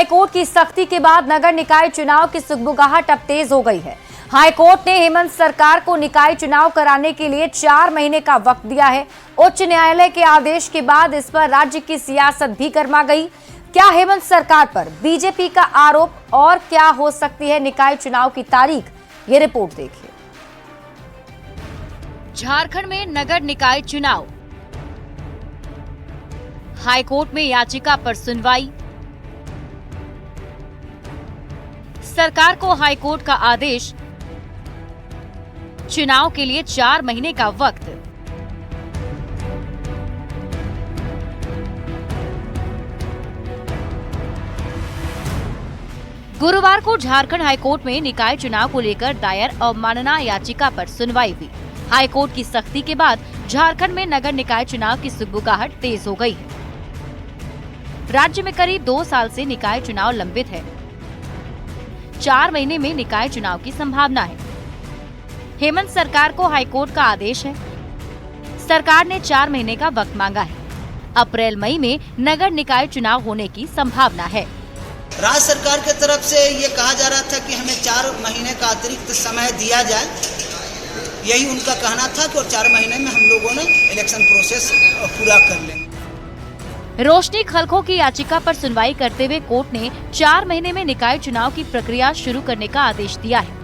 High court की सख्ती के बाद नगर निकाय चुनाव की सुगबुगाहट अब तेज हो गई है। हाईकोर्ट ने हेमंत सरकार को निकाय चुनाव कराने के लिए 4 महीने का वक्त दिया है। उच्च न्यायालय के आदेश के बाद इस पर राज्य की सियासत भी गर्मा गई। क्या हेमंत सरकार पर बीजेपी का आरोप और क्या हो सकती है निकाय चुनाव की तारीख, ये रिपोर्ट देखिए। झारखंड में नगर निकाय चुनाव, हाईकोर्ट में याचिका पर सुनवाई, सरकार को हाईकोर्ट का आदेश, चुनाव के लिए 4 महीने का वक्त। गुरुवार को झारखंड हाईकोर्ट में निकाय चुनाव को लेकर दायर अवमानना याचिका पर सुनवाई हुई। हाईकोर्ट की सख्ती के बाद झारखंड में नगर निकाय चुनाव की सुगबुगाहट तेज हो गई है। राज्य में करीब 2 साल से निकाय चुनाव लंबित है। 4 महीने में निकाय चुनाव की संभावना है। हेमंत सरकार को हाईकोर्ट का आदेश है। सरकार ने 4 महीने का वक्त मांगा है। अप्रैल मई में नगर निकाय चुनाव होने की संभावना है। राज्य सरकार की तरफ से ये कहा जा रहा था कि हमें 4 महीने का अतिरिक्त समय दिया जाए। यही उनका कहना था कि 4 महीने में हम लोगों ने इलेक्शन प्रोसेस पूरा कर लेंगे। रोशनी खलखो की याचिका पर सुनवाई करते हुए कोर्ट ने 4 महीने में निकाय चुनाव की प्रक्रिया शुरू करने का आदेश दिया है।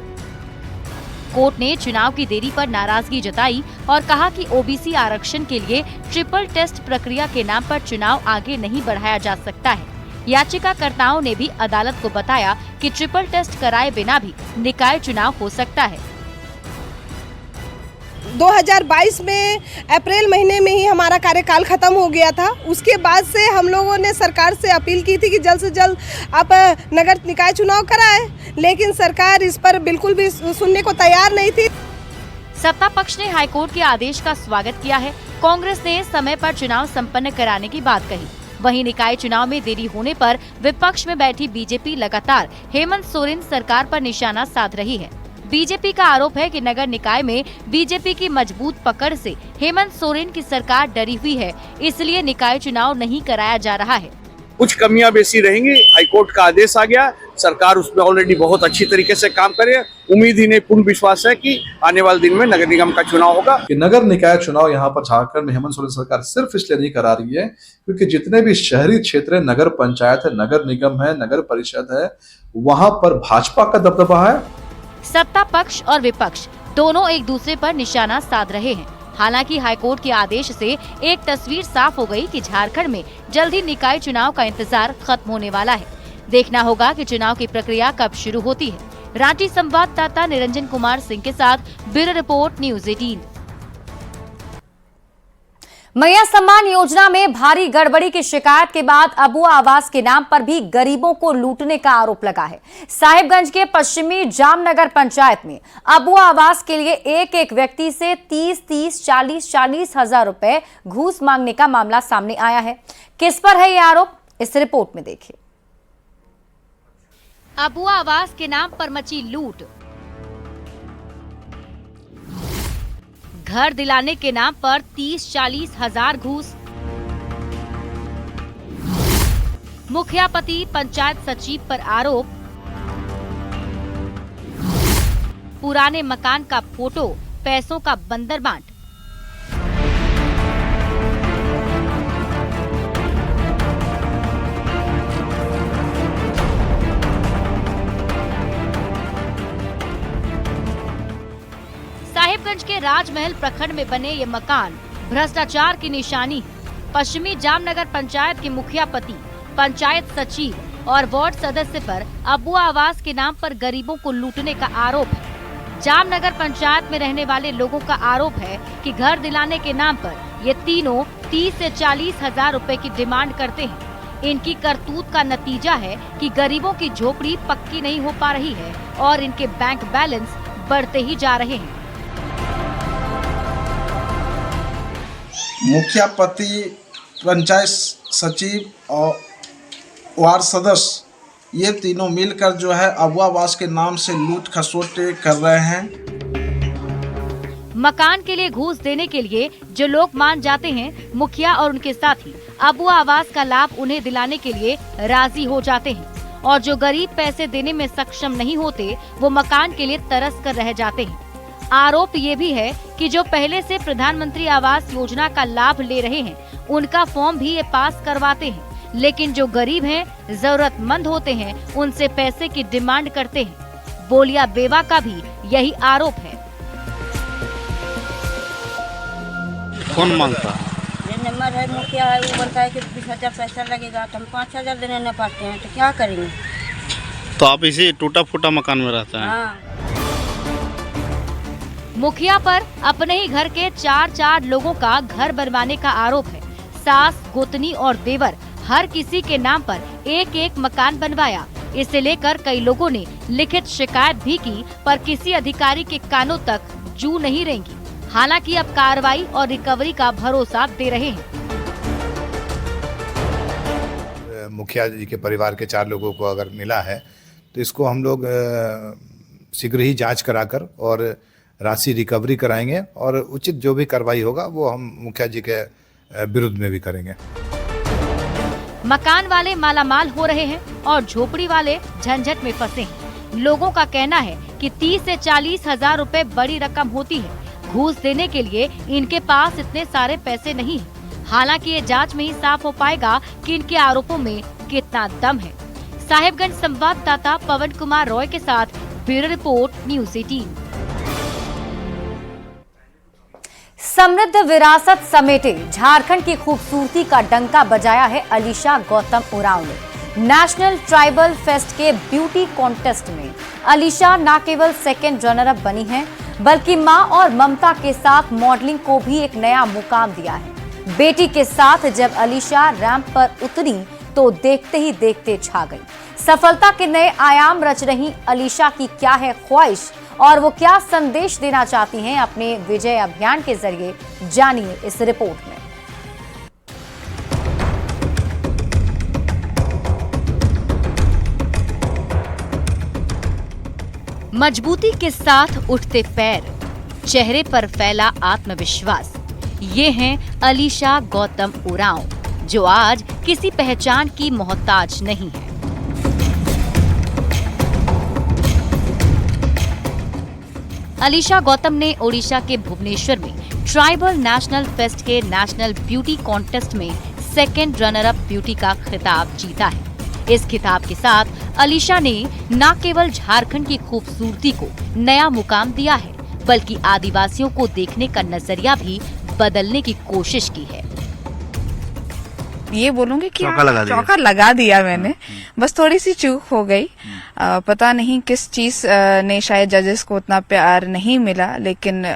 कोर्ट ने चुनाव की देरी पर नाराजगी जताई और कहा कि ओबीसी आरक्षण के लिए ट्रिपल टेस्ट प्रक्रिया के नाम पर चुनाव आगे नहीं बढ़ाया जा सकता है। याचिकाकर्ताओं ने भी अदालत को बताया कि ट्रिपल टेस्ट कराए बिना भी निकाय चुनाव हो सकता है। 2022 में अप्रैल महीने में ही हमारा कार्यकाल खत्म हो गया था। उसके बाद से हम लोगों ने सरकार से अपील की थी कि जल्द से जल्द आप नगर निकाय चुनाव कराएं, लेकिन सरकार इस पर बिल्कुल भी सुनने को तैयार नहीं थी। सत्ता पक्ष ने हाईकोर्ट के आदेश का स्वागत किया है। कांग्रेस ने समय पर चुनाव संपन्न कराने की बात कही। वहीं निकाय चुनाव में देरी होने पर विपक्ष में बैठी बीजेपी लगातार हेमंत सोरेन सरकार पर निशाना साध रही है। बीजेपी का आरोप है कि नगर निकाय में बीजेपी की मजबूत पकड़ से हेमंत सोरेन की सरकार डरी हुई है, इसलिए निकाय चुनाव नहीं कराया जा रहा है। कुछ कमियां बेसी रहेंगी। हाईकोर्ट का आदेश आ गया, सरकार उसमें ऑलरेडी बहुत अच्छी तरीके से काम करे। उम्मीद ही नहीं, पूर्ण विश्वास है कि आने वाले दिन में नगर निगम का चुनाव होगा। कि नगर निकाय चुनाव यहाँ पर झारखंड में हेमंत सोरेन सरकार सिर्फ इसलिए नहीं करा रही है क्योंकि जितने भी शहरी क्षेत्र, नगर पंचायत है, नगर निगम है, नगर परिषद है, वहां पर भाजपा का दबदबा है। सत्ता पक्ष और विपक्ष दोनों एक दूसरे पर निशाना साध रहे हैं। हालांकि हाईकोर्ट के आदेश से एक तस्वीर साफ हो गई कि झारखंड में जल्द ही निकाय चुनाव का इंतजार खत्म होने वाला है। देखना होगा कि चुनाव की प्रक्रिया कब शुरू होती है। रांची संवाददाता निरंजन कुमार सिंह के साथ ब्यूरो रिपोर्ट, न्यूज़ 18। मैया सम्मान योजना में भारी गड़बड़ी की शिकायत के बाद अबुआ आवास के नाम पर भी गरीबों को लूटने का आरोप लगा है। साहिबगंज के पश्चिमी जामनगर पंचायत में अबुआ आवास के लिए एक व्यक्ति से 30-40 हजार रुपए घूस मांगने का मामला सामने आया है। किस पर है ये आरोप, इस रिपोर्ट में देखिए। अबुआ आवास के नाम पर मची लूट। घर दिलाने के नाम पर 30-40 हजार घूस। मुखिया पति पंचायत सचिव पर आरोप। पुराने मकान का फोटो, पैसों का बंदर बांट। साहिबगंज के राजमहल प्रखंड में बने ये मकान भ्रष्टाचार की निशानी है। पश्चिमी जामनगर पंचायत के मुखिया पति, पंचायत सचिव और वार्ड सदस्य पर अबुआ आवास के नाम पर गरीबों को लूटने का आरोप है। जामनगर पंचायत में रहने वाले लोगों का आरोप है कि घर दिलाने के नाम पर ये तीनों 30 से 40 हजार रुपए की डिमांड करते हैं। इनकी करतूत का नतीजा है कि गरीबों की झोपड़ी पक्की नहीं हो पा रही है और इनके बैंक बैलेंस बढ़ते ही जा रहे हैं। मुखिया पति, पंचायत सचिव और वार्ड सदस्य, ये तीनों मिलकर जो है अबुआ आवास के नाम से लूट खसोटे कर रहे हैं। मकान के लिए घूस देने के लिए जो लोग मान जाते हैं, मुखिया और उनके साथी अबुआ आवास का लाभ उन्हें दिलाने के लिए राजी हो जाते हैं। और जो गरीब पैसे देने में सक्षम नहीं होते वो मकान के लिए तरस कर रह जाते हैं। आरोप ये भी है कि जो पहले से प्रधानमंत्री आवास योजना का लाभ ले रहे हैं उनका फॉर्म भी ये पास करवाते हैं, लेकिन जो गरीब हैं, जरूरतमंद होते हैं, उनसे पैसे की डिमांड करते हैं। बोलिया बेवा का भी यही आरोप है। कौन मांगता? ये नंबर है, मुखिया है, वो बोलता है कि 20,000 पैसा लगेगा, तो हम 5,000 देने न पाते हैं, तो क्या करेंगे? तो आप इसी टूटा फूटा मकान में रहते हैं? हाँ। मुखिया पर अपने ही घर के 4 लोगों का घर बनवाने का आरोप है। सास, गोतनी और देवर हर किसी के नाम पर एक मकान बनवाया। इसे लेकर कई लोगों ने लिखित शिकायत भी की, पर किसी अधिकारी के कानों तक जू नहीं रेंगी। हालांकि अब कार्रवाई और रिकवरी का भरोसा दे रहे हैं। मुखिया जी के परिवार के 4 लोगों को अगर मिला है तो इसको हम लोग शीघ्र ही जांच कराकर और राशि रिकवरी कराएंगे और उचित जो भी कार्रवाई होगा वो हम मुखिया जी के विरुद्ध में भी करेंगे। मकान वाले मालामाल हो रहे हैं और झोपड़ी वाले झंझट में फंसे हैं। लोगों का कहना है कि 30 से 40 हजार रुपए बड़ी रकम होती है। घूस देने के लिए इनके पास इतने सारे पैसे नहीं हैं। हालांकि ये जांच में ही साफ हो पाएगा कि इनके आरोपों में कितना दम है। साहिबगंज संवाददाता पवन कुमार रॉय के साथ ब्यूरो रिपोर्ट, न्यूज़ 18। समृद्ध विरासत समेटे झारखंड की खूबसूरती का डंका बजाया है अलीशा गौतम उरांव ने। नेशनल ट्राइबल फेस्ट के ब्यूटी कॉन्टेस्ट में अलीशा न केवल सेकेंड रनर अप बनी है, बल्कि मां और ममता के साथ मॉडलिंग को भी एक नया मुकाम दिया है। बेटी के साथ जब अलीशा रैंप पर उतरी तो देखते ही देखते छा गई। सफलता के नए आयाम रच रही अलीशा की क्या है ख्वाहिश और वो क्या संदेश देना चाहती हैं अपने विजय अभियान के जरिए, जानिए इस रिपोर्ट में। मजबूती के साथ उठते पैर, चेहरे पर फैला आत्मविश्वास, ये हैं अलीशा गौतम उरांव, जो आज किसी पहचान की मोहताज नहीं है। अलीशा गौतम ने ओडिशा के भुवनेश्वर में ट्राइबल नेशनल फेस्ट के नेशनल ब्यूटी कॉन्टेस्ट में सेकेंड रनर अप ब्यूटी का खिताब जीता है। इस खिताब के साथ अलीशा ने न केवल झारखंड की खूबसूरती को नया मुकाम दिया है, बल्कि आदिवासियों को देखने का नजरिया भी बदलने की कोशिश की है। ये बोलूंगी कि चौका लगा दिया मैंने, बस थोड़ी सी चूक हो गई। पता नहीं किस चीज ने शायद जजेस को उतना प्यार नहीं मिला, लेकिन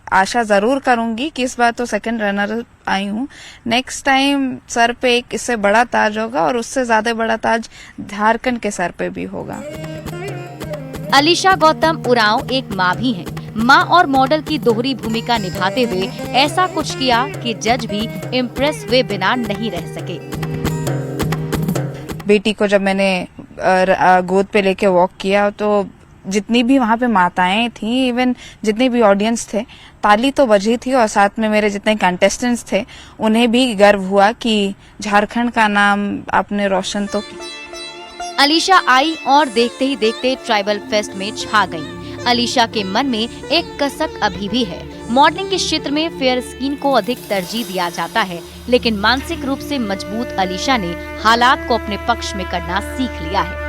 आशा जरूर करूंगी कि इस बार तो सेकंड रनर आई हूँ। नेक्स्ट टाइम सर पे एक इससे बड़ा ताज होगा और उससे ज्यादा बड़ा ताज झारखंड के सर पे भी होगा। अलीशा गौतम उरांव एक माँ भी हैं। माँ और मॉडल की दोहरी भूमिका निभाते हुए ऐसा कुछ किया कि जज भी इम्प्रेस हुए बिना नहीं रह सके। बेटी को जब मैंने गोद पे लेके वॉक किया तो जितनी भी वहाँ पे माताएं थी, इवन जितने भी ऑडियंस थे, ताली तो बजी थी और साथ में मेरे जितने कंटेस्टेंट्स थे उन्हें भी गर्व हुआ कि झारखंड का नाम आपने रोशन तो किया। अलीशा आई और देखते ही देखते ट्राइबल फेस्ट में छा गई। अलीशा के मन में एक कसक अभी भी है। मॉडलिंग के क्षेत्र में फेयर स्किन को अधिक तरजीह दिया जाता है, लेकिन मानसिक रूप से मजबूत अलीशा ने हालात को अपने पक्ष में करना सीख लिया है।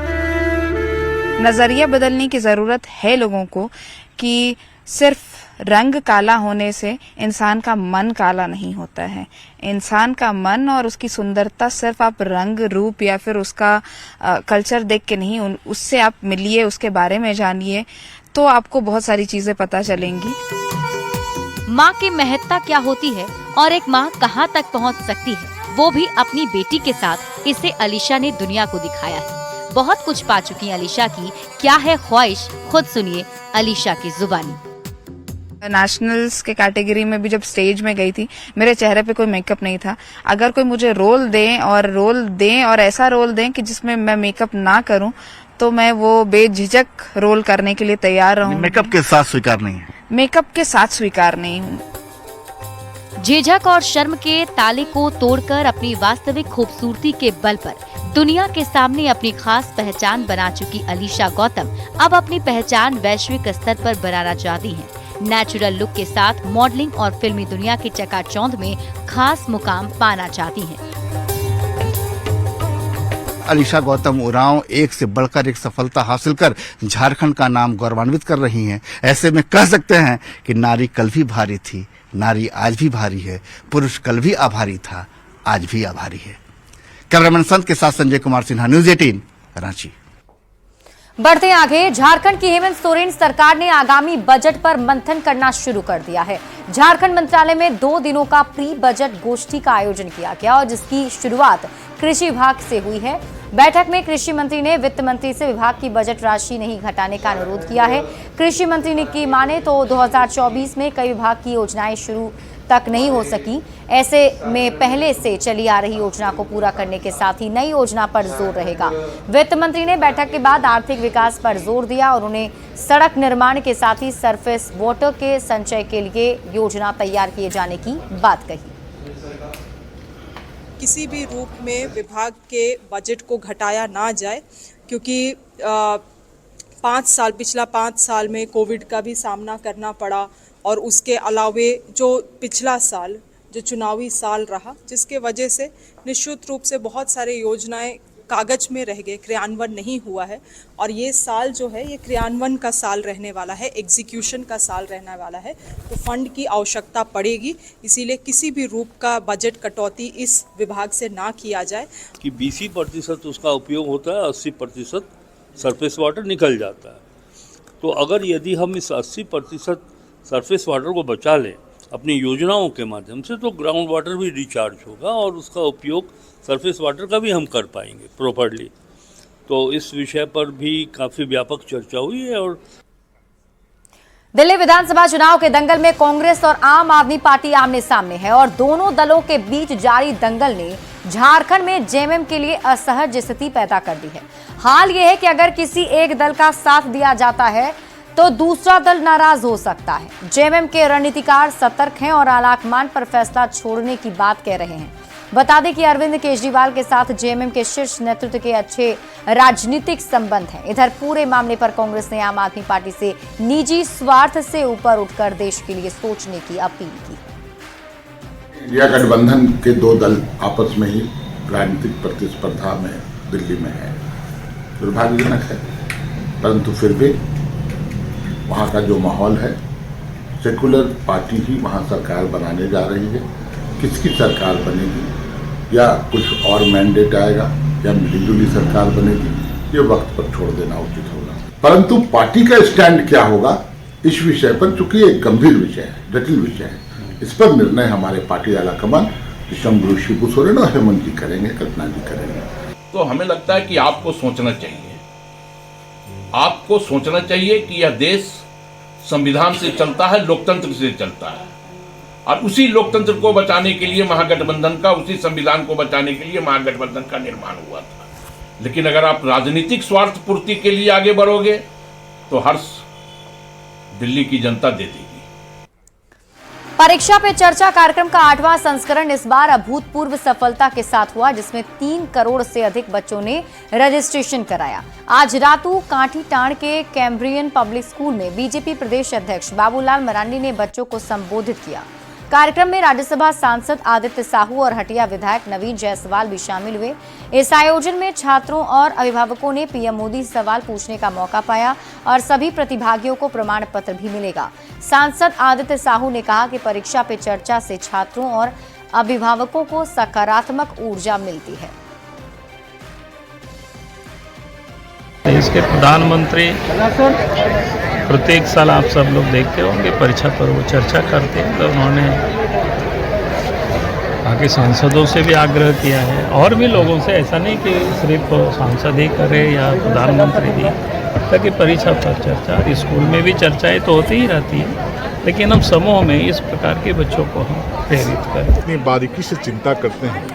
नजरिया बदलने की जरूरत है लोगों को कि सिर्फ रंग काला होने से इंसान का मन काला नहीं होता है। इंसान का मन और उसकी सुंदरता सिर्फ आप रंग रूप या फिर उसका कल्चर देख के नहीं, उससे आप मिलिए, उसके बारे में जानिए, तो आपको बहुत सारी चीजें पता चलेंगी। माँ की महत्ता क्या होती है और एक माँ कहाँ तक पहुँच सकती है, वो भी अपनी बेटी के साथ, इसे अलीशा ने दुनिया को दिखाया है। बहुत कुछ पा चुकी अलीशा की क्या है ख्वाहिश, खुद सुनिए अलीशा की जुबानी। नेशनल्स के कैटेगरी में भी जब स्टेज में गई थी, मेरे चेहरे पे कोई मेकअप नहीं था। अगर कोई मुझे रोल दें और ऐसा रोल दें कि जिसमें मैं मेकअप ना करूं, तो मैं वो बेझिझक रोल करने के लिए तैयार रहूंगी। मेकअप के साथ स्वीकार नहीं है? मेकअप के साथ स्वीकार नहीं हूँ। झिझक और शर्म के ताले को तोड़कर अपनी वास्तविक खूबसूरती के बल पर दुनिया के सामने अपनी खास पहचान बना चुकी अलीशा गौतम अब अपनी पहचान वैश्विक स्तर पर बनाना चाहती हैं। नेचुरल लुक के साथ मॉडलिंग और फिल्मी दुनिया की चकाचौंध में खास मुकाम पाना चाहती हैं। अलीशा गौतम उरांव एक से बढ़कर एक सफलता हासिल कर झारखंड का नाम गौरवान्वित कर रही हैं। ऐसे में कह सकते हैं कि नारी कल भी भारी थी, नारी आज भी भारी है, पुरुष कल भी आभारी था, आज भी आभारी है। कैमरामैन संत के साथ संजय कुमार सिन्हा, न्यूज 18 रांची। बढ़ते आगे, झारखंड की हेमंत सोरेन सरकार ने आगामी बजट पर मंथन करना शुरू कर दिया है। झारखंड मंत्रालय में 2 दिनों का प्री बजट गोष्ठी का आयोजन किया गया और जिसकी शुरुआत कृषि विभाग से हुई है। बैठक में कृषि मंत्री ने वित्त मंत्री से विभाग की बजट राशि नहीं घटाने का अनुरोध किया है। कृषि मंत्री ने की माने तो 2024 में कई विभाग की योजनाएं शुरू तक नहीं हो सकी। ऐसे में पहले से चली आ रही योजना को पूरा करने के साथ ही नई योजना पर जोर रहेगा। वित्त मंत्री ने बैठक के बाद आर्थिक विकास पर जोर दिया और उन्हें सड़क निर्माण के साथ ही सरफेस वाटर के संचय के लिए योजना तैयार किए जाने की बात कही। किसी भी रूप में विभाग के बजट को घटाया ना जाए, क्योंकि पिछला 5 साल में कोविड का भी सामना करना पड़ा और उसके अलावे जो पिछला साल जो चुनावी साल रहा, जिसके वजह से निश्चित रूप से बहुत सारे योजनाएं कागज में रह गए, क्रियान्वयन नहीं हुआ है। और ये साल जो है ये क्रियान्वयन का साल रहने वाला है, एग्जीक्यूशन का साल रहने वाला है, तो फंड की आवश्यकता पड़ेगी। इसीलिए किसी भी रूप का बजट कटौती इस विभाग से ना किया जाए। कि 20% उसका उपयोग होता है, 80% सरफेस वाटर निकल जाता है। तो अगर यदि हम इस 80% सरफेस वाटर को बचा लें अपनी योजनाओं के माध्यम से, तो ग्राउंड वाटर भी रिचार्ज होगा और उसका उपयोग सरफेस वाटर का भी हम कर पाएंगे प्रॉपर्ली। तो इस विषय पर भी काफ़ी व्यापक चर्चा हुई है। और दिल्ली विधानसभा चुनाव के दंगल में कांग्रेस और आम आदमी पार्टी आमने सामने है और दोनों दलों के बीच जारी दंगल ने झारखंड में जेएमएम के लिए असहज स्थिति पैदा कर दी है। हाल यह है कि अगर किसी एक दल का साथ दिया जाता है तो दूसरा दल नाराज हो सकता है। जेएमएम के रणनीतिकार सतर्क हैं और आलाकमान पर फैसला छोड़ने की बात कह रहे हैं। बता दें कि अरविंद केजरीवाल के साथ जेएमएम के शीर्ष नेतृत्व के अच्छे राजनीतिक संबंध हैं। इधर पूरे मामले पर कांग्रेस ने आम आदमी पार्टी से निजी स्वार्थ से ऊपर उठकर देश के लिए सोचने की अपील की। इंडिया गठबंधन के 2 दल आपस में ही राजनीतिक प्रतिस्पर्धा में दिल्ली में है, दुर्भाग्यजनक है, परंतु फिर भी वहाँ का जो माहौल है, सेकुलर पार्टी ही वहाँ सरकार बनाने जा रही है। किसकी सरकार बनेगी या कुछ और मैंडेट आएगा या मिलीजुली सरकार बनेगी, ये वक्त पर छोड़ देना उचित होगा। परंतु पार्टी का स्टैंड क्या होगा इस विषय पर, चूंकि एक गंभीर विषय है, जटिल विषय है, इस पर निर्णय हमारे पार्टी आलाकमान विशंभरू शिबू सोरेन और हेमंत जी करेंगे, कल्पना जी करेंगे। तो हमें लगता है कि आपको सोचना चाहिए, आपको सोचना चाहिए कि यह देश संविधान से चलता है, लोकतंत्र से चलता है, और उसी लोकतंत्र को बचाने के लिए महागठबंधन का, उसी संविधान को बचाने के लिए महागठबंधन का निर्माण हुआ था। लेकिन अगर आप राजनीतिक स्वार्थ पूर्ति के लिए आगे बढ़ोगे तो हर्ष दिल्ली की जनता दे देगी। परीक्षा पे चर्चा कार्यक्रम का 8वां संस्करण इस बार अभूतपूर्व सफलता के साथ हुआ, जिसमें 3 करोड़ से अधिक बच्चों ने रजिस्ट्रेशन कराया। आज रातू कांठीटाण के कैम्ब्रियन पब्लिक स्कूल में बीजेपी प्रदेश अध्यक्ष बाबूलाल मरांडी ने बच्चों को संबोधित किया। कार्यक्रम में राज्यसभा सांसद आदित्य साहू और हटिया विधायक नवीन जायसवाल भी शामिल हुए। इस आयोजन में छात्रों और अभिभावकों ने पीएम मोदी से सवाल पूछने का मौका पाया और सभी प्रतिभागियों को प्रमाण पत्र भी मिलेगा। सांसद आदित्य साहू ने कहा कि परीक्षा पे चर्चा से छात्रों और अभिभावकों को सकारात्मक ऊर्जा मिलती है। इसके प्रधानमंत्री प्रत्येक साल आप सब लोग देखते होंगे परीक्षा पर वो चर्चा करते हैं, तो उन्होंने बाकी सांसदों से भी आग्रह किया है और भी लोगों से, ऐसा नहीं कि सिर्फ सांसद ही करे या प्रधानमंत्री ही, ताकि परीक्षा पर चर्चा, स्कूल में भी चर्चाएं तो होती ही रहती है, लेकिन हम समूह में इस प्रकार के बच्चों को हम प्रेरित करें। इतनी बारीकी से चिंता करते हैं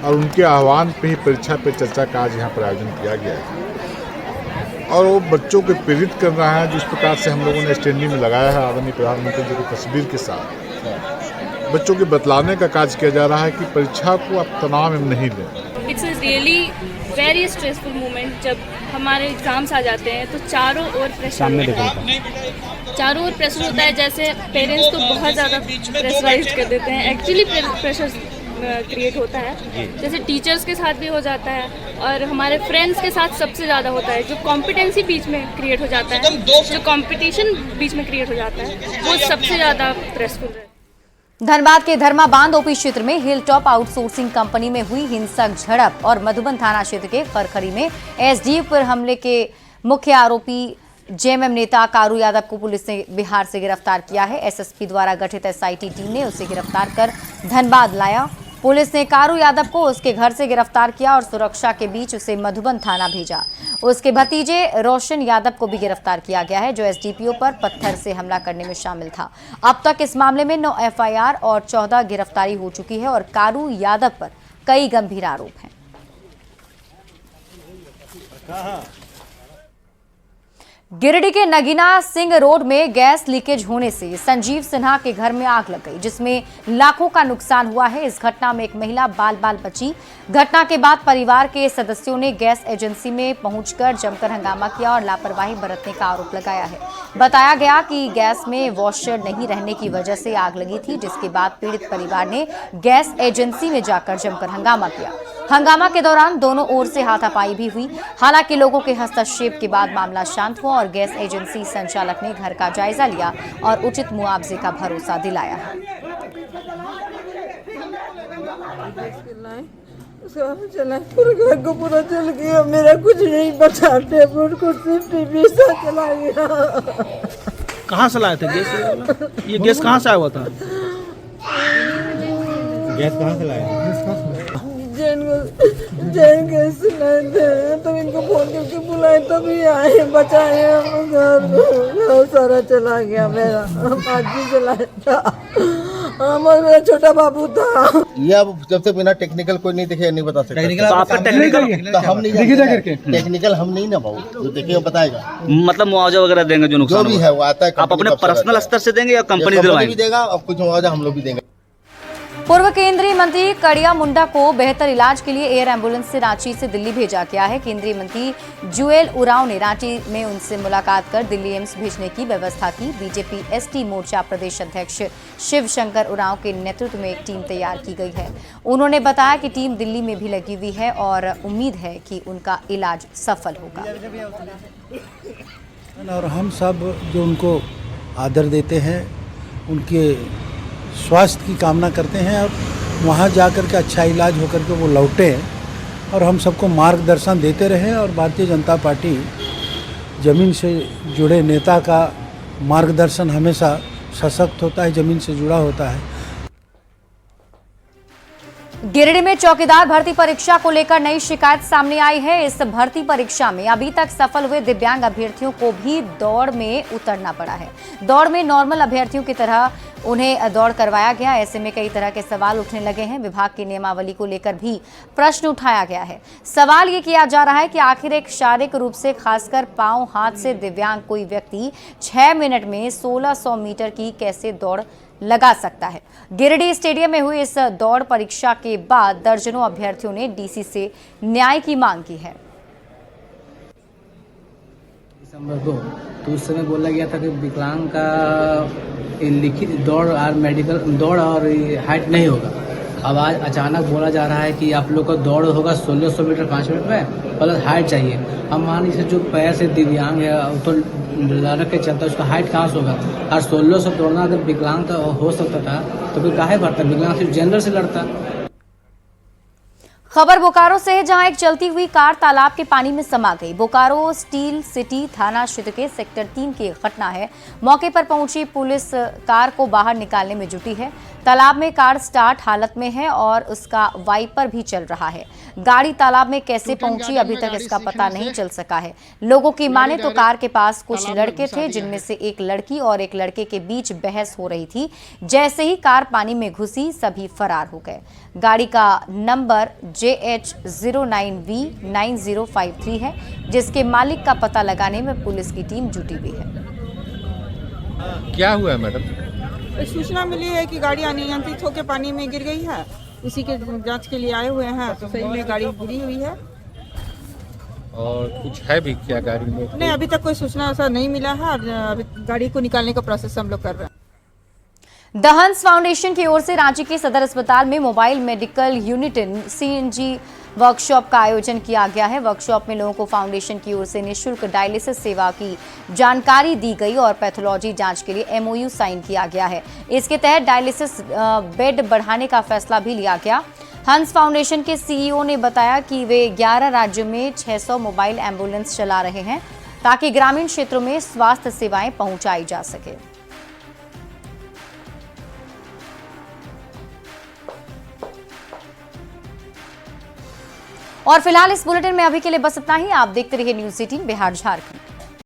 और उनके आह्वान पे ही परीक्षा पे चर्चा का आज यहाँ पर आयोजन किया गया है और वो बच्चों को प्रेरित कर रहा है। जिस प्रकार से हम लोगों ने स्टैंडिंग में लगाया है आदरणीय प्रधानमंत्री जी की तस्वीर के साथ, बच्चों के बतलाने का कार्य किया जा रहा है कि परीक्षा को आप तनाव में नहीं लें। It's really very stressful moment जब हमारे एग्ज़ाम्स आ जाते हैं तो चारों ओर प्रेशर होता है। चारों ओर प्रेशर होता है, जैसे पेरेंट्स को बहुत ज़्यादा प्रेशराइज कर देते हैं। एक्चुअली प्रेशर क्रिएट होता है, जैसे टीचर्स के साथ भी हो जाता है और हमारे फ्रेंड्स के साथ सबसे ज़्यादा होता है। जो कॉम्पिटेंसी बीच में क्रिएट हो जाता है, जो कंपटीशन बीच में क्रिएट हो जाता है, वो सबसे ज़्यादा स्ट्रेसफुल है। धनबाद के धर्मा बांध ओपी क्षेत्र में हिल टॉप आउटसोर्सिंग कंपनी में हुई हिंसक झड़प और मधुबन थाना क्षेत्र के खरखरी में एसडीएफ पर हमले के मुख्य आरोपी जेएमएम नेता कारू यादव को पुलिस ने बिहार से गिरफ्तार किया है। एसएसपी द्वारा गठित एसआईटी टीम ने उसे गिरफ्तार कर धनबाद लाया। पुलिस ने कारू यादव को उसके घर से गिरफ्तार किया और सुरक्षा के बीच उसे मधुबन थाना भेजा। उसके भतीजे रोशन यादव को भी गिरफ्तार किया गया है, जो एसडीपीओ पर पत्थर से हमला करने में शामिल था। अब तक इस मामले में 9 एफआईआर और 14 गिरफ्तारी हो चुकी है और कारू यादव पर कई गंभीर आरोप हैं। गिरिडीह के नगीना सिंह रोड में गैस लीकेज होने से संजीव सिन्हा के घर में आग लग गई, जिसमें लाखों का नुकसान हुआ है। इस घटना में एक महिला बाल बाल बची। घटना के बाद परिवार के सदस्यों ने गैस एजेंसी में पहुंचकर जमकर हंगामा किया और लापरवाही बरतने का आरोप लगाया है। बताया गया कि गैस में वॉशर नहीं रहने की वजह से आग लगी थी, जिसके बाद पीड़ित परिवार ने गैस एजेंसी में जाकर जमकर हंगामा किया। हंगामा के दौरान दोनों ओर से हाथापाई भी हुई। हालांकि लोगों के हस्तक्षेप के बाद मामला शांत हुआ और गैस एजेंसी संचालक ने घर का जायजा लिया और उचित मुआवजे का भरोसा दिलाया है। पूरे घर को पूरा जल गया, मेरा कुछ नहीं बचा, टेबल कुर्सी टीवी सब चला गया। कहाँ से लाए थे गैस? ये गैस कहाँ से आया हुआ था? गैस कहाँ से लाए? जैन गैस लाए थे, तब इनको फोन करके बुलाए तभी आए, बचाए। घर सारा चला गया, मेरा आदमी चलाया था, मेरा छोटा बाबू था। ये अब जब तक बिना टेक्निकल कोई नहीं देखे नहीं बता सकता। तो आपका टेक्निकल तो हम नहीं जानते, टेक्निकल हम नहीं ना भाऊ, जो देखेगा बताएगा। मतलब मुआवजा वगैरह देंगे जो नुकसान जो भी है वो आता है। आप अपने पर्सनल स्तर से देंगे या कंपनी भी देगा और कुछ मुआवजा हम लोग भी देंगे। पूर्व केंद्रीय मंत्री कड़िया मुंडा को बेहतर इलाज के लिए एयर एम्बुलेंस से रांची से दिल्ली भेजा गया है। केंद्रीय मंत्री जुएल उरांव ने रांची में उनसे मुलाकात कर दिल्ली एम्स भेजने की व्यवस्था की। बीजेपी एसटी मोर्चा प्रदेश अध्यक्ष शिव शंकर उरांव के नेतृत्व में एक टीम तैयार की गई है। उन्होंने बताया कि टीम दिल्ली में भी लगी हुई है और उम्मीद है कि उनका इलाज सफल होगा। और हम सब जो उनको आदर देते हैं, उनके स्वास्थ्य की कामना करते हैं और वहाँ जाकर के अच्छा इलाज होकर के वो लौटे और हम सबको मार्गदर्शन देते रहे। और भारतीय जनता पार्टी ज़मीन से जुड़े नेता का मार्गदर्शन हमेशा सशक्त होता है, ज़मीन से जुड़ा होता है। गिरिडीह में चौकीदार भर्ती परीक्षा को लेकर नई शिकायत सामने आई है। इस भर्ती परीक्षा में अभी तक सफल हुए दिव्यांग अभ्यर्थियों को भी दौड़ में उतरना पड़ा है। दौड़ में नॉर्मल अभ्यर्थियों की तरह उन्हें दौड़ करवाया गया। ऐसे में कई तरह के सवाल उठने लगे हैं। विभाग की नियमावली को लेकर भी प्रश्न उठाया गया है। सवाल ये किया जा रहा है कि आखिर एक शारीरिक रूप से खासकर पांव हाथ से दिव्यांग कोई व्यक्ति 6 मिनट में 1600 मीटर की कैसे दौड़ लगा सकता है। गिरिडीह स्टेडियम में हुई इस दौड़ परीक्षा के बाद दर्जनों अभ्यर्थियों ने डीसी से न्याय की मांग की है। दिसंबर 2 तो उस समय बोला गया था कि विकलांग का लिखित दौड़ और मेडिकल दौड़ और हाइट नहीं होगा। अब आज अचानक बोला जा रहा है कि आप लोग का दौड़ होगा 1600 मीटर 5 मिनट में, प्लस हाइट चाहिए। हम मान लीजिए जो पैर से दिव्यांग है तो लड़क के चलता उसका हाइट कहाँ से होगा? और 1600 दौड़ना अगर विकलांग का हो सकता था तो फिर काहे भरता? विकलांग सिर्फ जनरल से लड़ता। खबर बोकारो से है, जहां एक चलती हुई कार तालाब के पानी में समा गई। बोकारो स्टील सिटी थाना क्षेत्र के सेक्टर 3 की घटना है। मौके पर पहुंची पुलिस कार को बाहर निकालने में जुटी है। तालाब में कार स्टार्ट हालत में है और उसका वाइपर भी चल रहा है। गाड़ी तालाब में कैसे पहुंची अभी तक इसका पता नहीं चल सका है। लोगों की माने तो कार के पास कुछ लड़के थे, जिनमें से एक लड़की और एक लड़के के बीच बहस हो रही थी। जैसे ही कार पानी में घुसी सभी फरार हो गए। गाड़ी का नंबर JH09V9053 है, जिसके मालिक का पता लगाने में पुलिस की टीम जुटी हुई है। क्या हुआ है मैडम? एक सूचना मिली है कि गाड़ी अनियंत्रित होकर पानी में गिर गई है, उसी के जांच के लिए आए हुए हैं। तो सही में गाड़ी गिरी हुई है। और कुछ है भी क्या गाड़ी में? नहीं, अभी तक कोई सूचना ऐसा नहीं मिला है। अभी गाड़ी को निकालने का प्रोसेस हम लोग कर रहे हैं। द हंस फाउंडेशन की ओर से रांची के सदर अस्पताल में mobile medical unit CNG workshop का आयोजन किया गया है। वर्कशॉप में लोगों को फाउंडेशन की ओर से निःशुल्क डायलिसिस सेवा की जानकारी दी गई और पैथोलॉजी जांच के लिए MOU साइन किया गया है। इसके तहत डायलिसिस बेड बढ़ाने का फैसला भी लिया गया। हंस फाउंडेशन के CEO ने बताया कि वे 11 राज्यों में 600 मोबाइल एम्बुलेंस चला रहे हैं ताकि ग्रामीण क्षेत्रों में स्वास्थ्य सेवाएं पहुंचाई जा सके। और फिलहाल इस बुलेटिन में अभी के लिए बस इतना ही। आप देखते रहिए न्यूज़ 18 बिहार झारखंड।